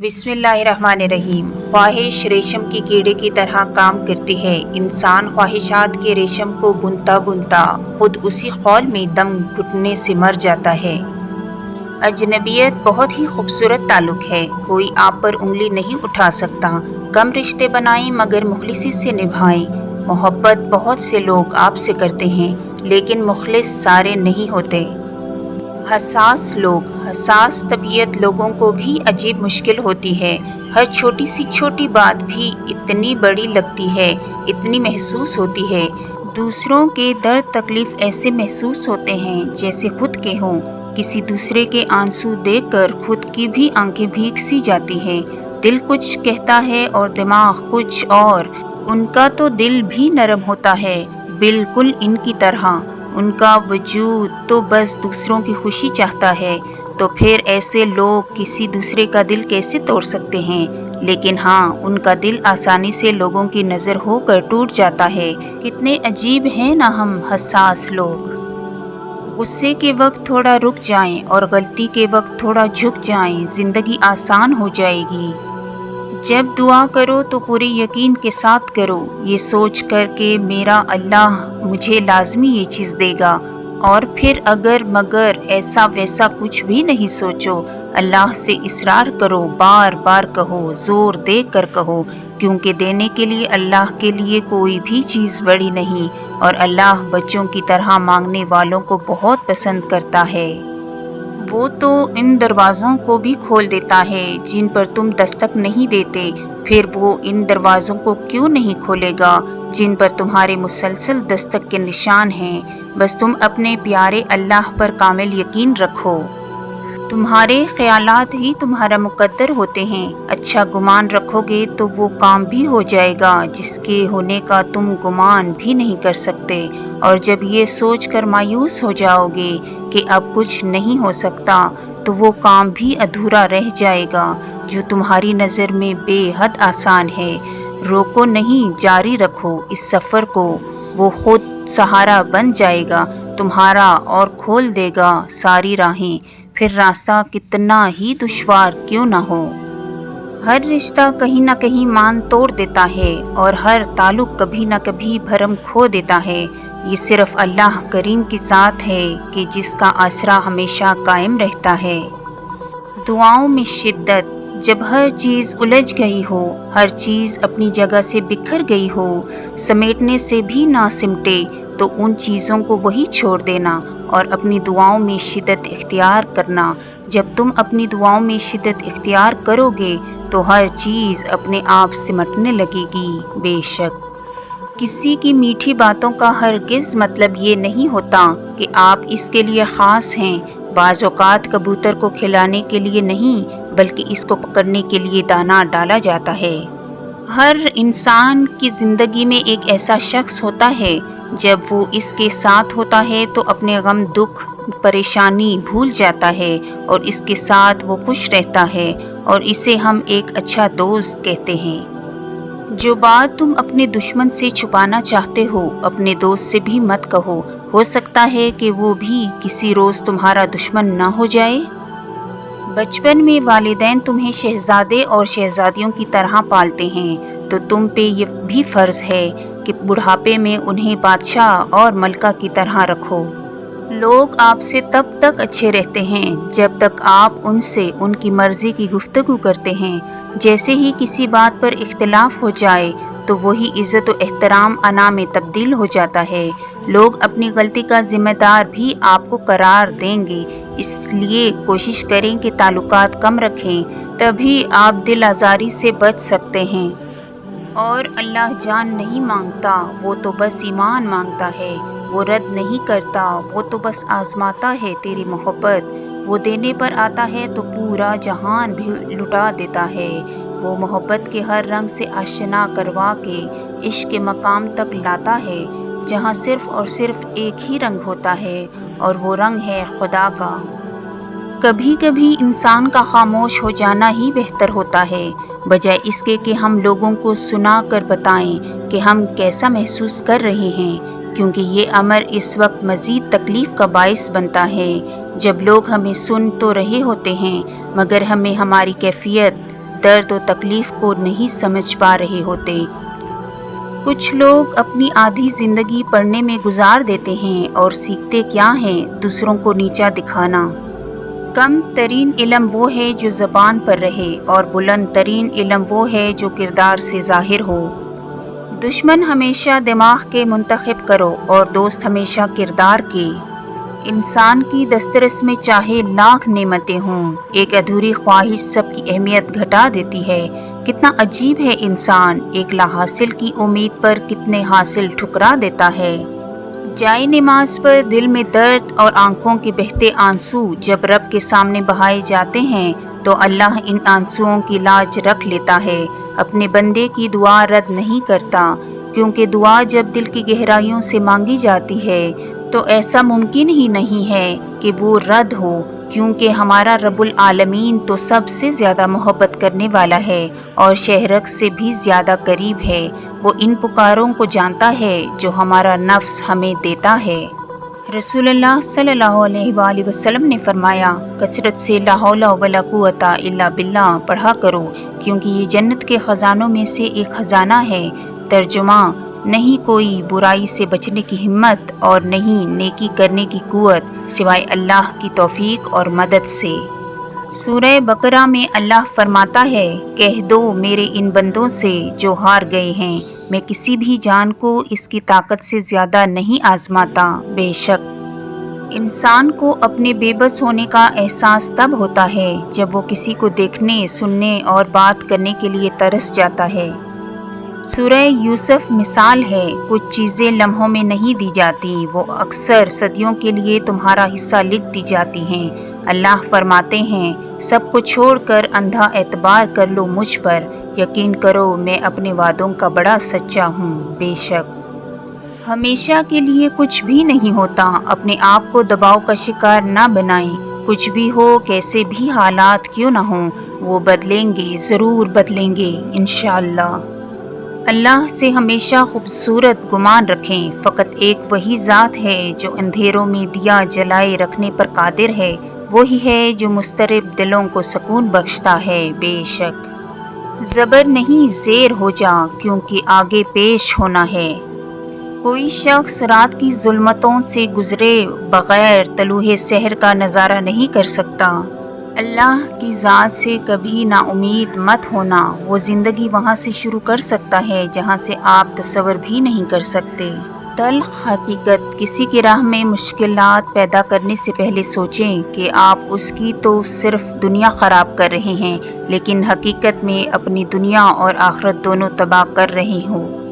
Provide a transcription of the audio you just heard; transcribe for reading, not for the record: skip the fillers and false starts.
بسم اللہ الرحمن الرحیم۔ خواہش ریشم کی کیڑے کی طرح کام کرتی ہے۔ انسان خواہشات کے ریشم کو بنتا بنتا خود اسی خول میں دم گھٹنے سے مر جاتا ہے۔ اجنبیت بہت ہی خوبصورت تعلق ہے، کوئی آپ پر انگلی نہیں اٹھا سکتا۔ کم رشتے بنائیں مگر مخلصی سے نبھائیں۔ محبت بہت سے لوگ آپ سے کرتے ہیں لیکن مخلص سارے نہیں ہوتے۔ حساس لوگ، حساس طبیعت لوگوں کو بھی عجیب مشکل ہوتی ہے۔ ہر چھوٹی سی چھوٹی بات بھی اتنی بڑی لگتی ہے، اتنی محسوس ہوتی ہے۔ دوسروں کے درد تکلیف ایسے محسوس ہوتے ہیں جیسے خود کے ہوں۔ کسی دوسرے کے آنسو دیکھ کر خود کی بھی آنکھیں بھیگ سی جاتی ہیں۔ دل کچھ کہتا ہے اور دماغ کچھ اور۔ ان کا تو دل بھی نرم ہوتا ہے، بالکل ان کی طرح۔ ان کا وجود تو بس دوسروں کی خوشی چاہتا ہے، تو پھر ایسے لوگ کسی دوسرے کا دل کیسے توڑ سکتے ہیں؟ لیکن ہاں، ان کا دل آسانی سے لوگوں کی نظر ہو کر ٹوٹ جاتا ہے۔ کتنے عجیب ہیں نا ہم حساس لوگ۔ غصے کے وقت تھوڑا رک جائیں اور غلطی کے وقت تھوڑا جھک جائیں، زندگی آسان ہو جائے گی۔ جب دعا کرو تو پورے یقین کے ساتھ کرو، یہ سوچ کر کہ میرا اللہ مجھے لازمی یہ چیز دے گا، اور پھر اگر مگر ایسا ویسا کچھ بھی نہیں سوچو، اللہ سے اصرار کرو، بار بار کہو، زور دے کر کہو، کیونکہ دینے کے لیے اللہ کے لیے کوئی بھی چیز بڑی نہیں، اور اللہ بچوں کی طرح مانگنے والوں کو بہت پسند کرتا ہے۔ وہ تو ان دروازوں کو بھی کھول دیتا ہے جن پر تم دستک نہیں دیتے، پھر وہ ان دروازوں کو کیوں نہیں کھولے گا جن پر تمہارے مسلسل دستک کے نشان ہیں۔ بس تم اپنے پیارے اللہ پر کامل یقین رکھو۔ تمہارے خیالات ہی تمہارا مقدر ہوتے ہیں۔ اچھا گمان رکھو گے تو وہ کام بھی ہو جائے گا جس کے ہونے کا تم گمان بھی نہیں کر سکتے، اور جب یہ سوچ کر مایوس ہو جاؤ گے کہ اب کچھ نہیں ہو سکتا، تو وہ کام بھی ادھورا رہ جائے گا جو تمہاری نظر میں بے حد آسان ہے۔ روکو نہیں، جاری رکھو اس سفر کو، وہ خود سہارا بن جائے گا تمہارا اور کھول دے گا ساری راہیں، پھر راستہ کتنا ہی دشوار کیوں نہ ہو۔ ہر رشتہ کہیں نہ کہیں مان توڑ دیتا ہے، اور ہر تعلق کبھی نہ کبھی بھرم کھو دیتا ہے۔ یہ صرف اللہ کریم کی ذات ہے کہ جس کا آسرا ہمیشہ قائم رہتا ہے۔ دعاؤں میں شدت۔ جب ہر چیز الجھ گئی ہو، ہر چیز اپنی جگہ سے بکھر گئی ہو، سمیٹنے سے بھی نہ سمٹے، تو ان چیزوں کو وہی چھوڑ دینا اور اپنی دعاؤں میں شدت اختیار کرنا۔ جب تم اپنی دعاؤں میں شدت اختیار کرو گے تو ہر چیز اپنے آپ سمٹنے لگے گی۔ بے شک کسی کی میٹھی باتوں کا ہرگز مطلب یہ نہیں ہوتا کہ آپ اس کے لیے خاص ہیں۔ بعض اوقات کبوتر کو کھلانے کے لیے نہیں بلکہ اس کو پکڑنے کے لیے دانہ ڈالا جاتا ہے۔ ہر انسان کی زندگی میں ایک ایسا شخص ہوتا ہے، جب وہ اس کے ساتھ ہوتا ہے تو اپنے غم دکھ پریشانی بھول جاتا ہے اور اس کے ساتھ وہ خوش رہتا ہے، اور اسے ہم ایک اچھا دوست کہتے ہیں۔ جو بات تم اپنے دشمن سے چھپانا چاہتے ہو، اپنے دوست سے بھی مت کہو، ہو سکتا ہے کہ وہ بھی کسی روز تمہارا دشمن نہ ہو جائے۔ بچپن میں والدین تمہیں شہزادے اور شہزادیوں کی طرح پالتے ہیں، تو تم پہ یہ بھی فرض ہے کہ بڑھاپے میں انہیں بادشاہ اور ملکہ کی طرح رکھو۔ لوگ آپ سے تب تک اچھے رہتے ہیں جب تک آپ ان سے ان کی مرضی کی گفتگو کرتے ہیں۔ جیسے ہی کسی بات پر اختلاف ہو جائے تو وہی عزت و احترام انا میں تبدیل ہو جاتا ہے۔ لوگ اپنی غلطی کا ذمہ دار بھی آپ کو قرار دیں گے، اس لیے کوشش کریں کہ تعلقات کم رکھیں، تبھی آپ دل آزاری سے بچ سکتے ہیں۔ اور اللہ جان نہیں مانگتا، وہ تو بس ایمان مانگتا ہے۔ وہ رد نہیں کرتا، وہ تو بس آزماتا ہے تیری محبت۔ وہ دینے پر آتا ہے تو پورا جہان بھی لٹا دیتا ہے۔ وہ محبت کے ہر رنگ سے آشنا کروا کے عشق کے مقام تک لاتا ہے جہاں صرف اور صرف ایک ہی رنگ ہوتا ہے، اور وہ رنگ ہے خدا کا۔ کبھی کبھی انسان کا خاموش ہو جانا ہی بہتر ہوتا ہے، بجائے اس کے کہ ہم لوگوں کو سنا کر بتائیں کہ ہم کیسا محسوس کر رہے ہیں، کیونکہ یہ امر اس وقت مزید تکلیف کا باعث بنتا ہے جب لوگ ہمیں سن تو رہے ہوتے ہیں مگر ہمیں ہماری کیفیت درد و تکلیف کو نہیں سمجھ پا رہے ہوتے۔ کچھ لوگ اپنی آدھی زندگی پڑھنے میں گزار دیتے ہیں اور سیکھتے کیا ہیں؟ دوسروں کو نیچا دکھانا۔ کم ترین علم وہ ہے جو زبان پر رہے اور بلند ترین علم وہ ہے جو کردار سے ظاہر ہو۔ دشمن ہمیشہ دماغ کے منتخب کرو اور دوست ہمیشہ کردار کے۔ انسان کی دسترس میں چاہے لاکھ نعمتیں ہوں، ایک ادھوری خواہش سب کی اہمیت گھٹا دیتی ہے۔ کتنا عجیب ہے انسان، ایک لا حاصل کی امید پر کتنے حاصل ٹھکرا دیتا ہے۔ جائے نماز پر دل میں درد اور آنکھوں کے بہتے آنسو جب رب کے سامنے بہائے جاتے ہیں تو اللہ ان آنسوؤں کی لاج رکھ لیتا ہے، اپنے بندے کی دعا رد نہیں کرتا، کیونکہ دعا جب دل کی گہرائیوں سے مانگی جاتی ہے تو ایسا ممکن ہی نہیں ہے کہ وہ رد ہو، کیونکہ ہمارا رب العالمین تو سب سے زیادہ محبت کرنے والا ہے اور شہرک سے بھی زیادہ قریب ہے۔ وہ ان پکاروں کو جانتا ہے جو ہمارا نفس ہمیں دیتا ہے۔ رسول اللہ صلی اللہ علیہ وآلہ وسلم نے فرمایا، کثرت سے لا حول ولا قوت الا باللہ پڑھا کرو، کیونکہ یہ جنت کے خزانوں میں سے ایک خزانہ ہے۔ ترجمہ: نہیں کوئی برائی سے بچنے کی ہمت اور نہیں نیکی کرنے کی قوت سوائے اللہ کی توفیق اور مدد سے۔ سورہ بقرہ میں اللہ فرماتا ہے، کہہ دو میرے ان بندوں سے جو ہار گئے ہیں، میں کسی بھی جان کو اس کی طاقت سے زیادہ نہیں آزماتا۔ بے شک انسان کو اپنے بے بس ہونے کا احساس تب ہوتا ہے جب وہ کسی کو دیکھنے، سننے اور بات کرنے کے لیے ترس جاتا ہے۔ سورہ یوسف مثال ہے، کچھ چیزیں لمحوں میں نہیں دی جاتی، وہ اکثر صدیوں کے لیے تمہارا حصہ لکھ دی جاتی ہیں۔ اللہ فرماتے ہیں، سب کو چھوڑ کر اندھا اعتبار کر لو مجھ پر، یقین کرو میں اپنے وعدوں کا بڑا سچا ہوں۔ بے شک ہمیشہ کے لیے کچھ بھی نہیں ہوتا، اپنے آپ کو دباؤ کا شکار نہ بنائیں، کچھ بھی ہو، کیسے بھی حالات کیوں نہ ہوں، وہ بدلیں گے، ضرور بدلیں گے انشاءاللہ۔ اللہ سے ہمیشہ خوبصورت گمان رکھیں، فقط ایک وہی ذات ہے جو اندھیروں میں دیا جلائے رکھنے پر قادر ہے، وہی ہے جو مضطرب دلوں کو سکون بخشتا ہے۔ بے شک زبر نہیں زیر ہو جا، کیونکہ آگے پیش ہونا ہے۔ کوئی شخص رات کی ظلمتوں سے گزرے بغیر طلوع سحر کا نظارہ نہیں کر سکتا۔ اللہ کی ذات سے کبھی نا امید مت ہونا، وہ زندگی وہاں سے شروع کر سکتا ہے جہاں سے آپ تصور بھی نہیں کر سکتے۔ تلخ حقیقت: کسی کی راہ میں مشکلات پیدا کرنے سے پہلے سوچیں کہ آپ اس کی تو صرف دنیا خراب کر رہے ہیں، لیکن حقیقت میں اپنی دنیا اور آخرت دونوں تباہ کر رہے ہوں۔